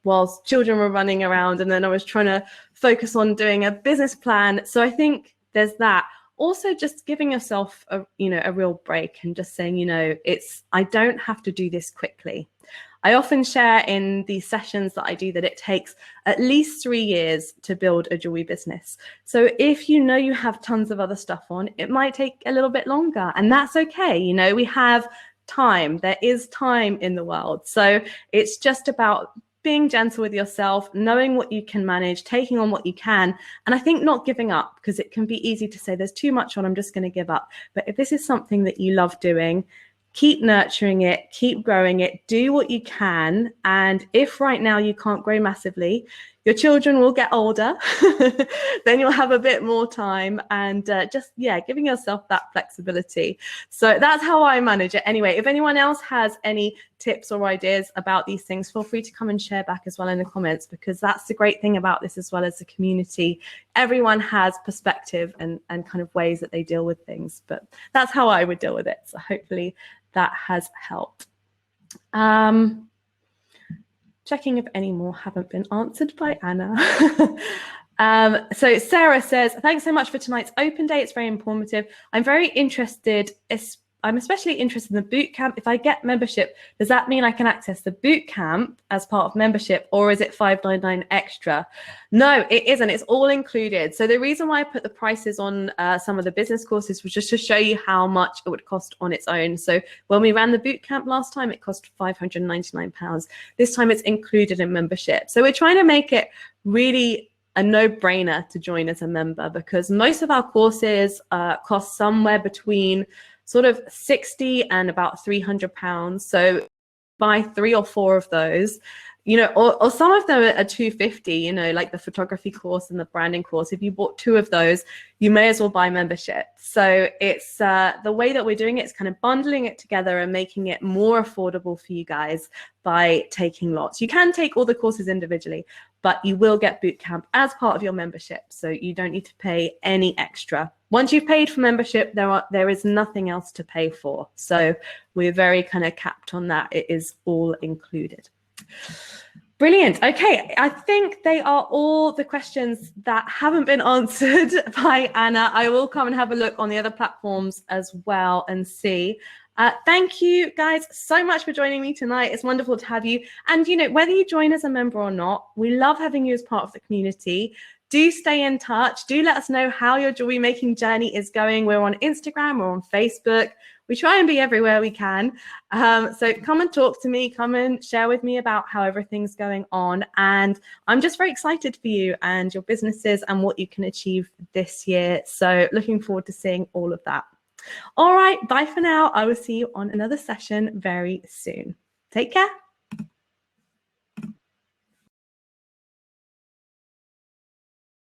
whilst children were running around and then I was trying to focus on doing a business plan. So I think there's that. Also, just giving yourself a real break and just saying, I don't have to do this quickly. I often share in these sessions that I do that it takes at least 3 years to build a jewelry business. So if you have tons of other stuff on, it might take a little bit longer, and that's okay. We have time. There is time in the world. So it's just about being gentle with yourself, knowing what you can manage, taking on what you can. And I think not giving up, because it can be easy to say there's too much on, I'm just going to give up. But if this is something that you love doing, keep nurturing it, keep growing it, do what you can. And if right now you can't grow massively, your children will get older, then you'll have a bit more time, and just, yeah, giving yourself that flexibility. So that's how I manage it. Anyway, if anyone else has any tips or ideas about these things, feel free to come and share back as well in the comments, because that's the great thing about this as well as the community. Everyone has perspective and kind of ways that they deal with things, but that's how I would deal with it. So hopefully that has helped. Checking if any more haven't been answered by Anna. So Sarah says, thanks so much for tonight's open day. It's very informative. I'm very interested. I'm especially interested in the boot camp. If I get membership, does that mean I can access the boot camp as part of membership, or is it $5.99 extra? No, it isn't. It's all included. So the reason why I put the prices on some of the business courses was just to show you how much it would cost on its own. So when we ran the boot camp last time, it cost £599. This time it's included in membership. So we're trying to make it really a no-brainer to join as a member, because most of our courses cost somewhere between sort of 60 and about £300. So buy 3 or 4 of those, you know, or some of them are $250, you know, like the photography course and the branding course. If you bought 2 of those, you may as well buy membership. So it's the way that we're doing it is kind of bundling it together and making it more affordable for you guys by taking lots. You can take all the courses individually, but you will get bootcamp as part of your membership. So you don't need to pay any extra. Once you've paid for membership, there is nothing else to pay for. So we're very kind of capped on that. It is all included. Brilliant. Okay, I think they are all the questions that haven't been answered by Anna. I will come and have a look on the other platforms as well and see. Thank you guys so much for joining me tonight. It's wonderful to have you. And, you know, whether you join as a member or not, we love having you as part of the community. Do stay in touch. Do let us know how your jewelry making journey is going. We're on Instagram, we're on Facebook. We try and be everywhere we can. So come and talk to me, come and share with me about how everything's going on. And I'm just very excited for you and your businesses and what you can achieve this year. So looking forward to seeing all of that. All right, bye for now. I will see you on another session very soon. Take care.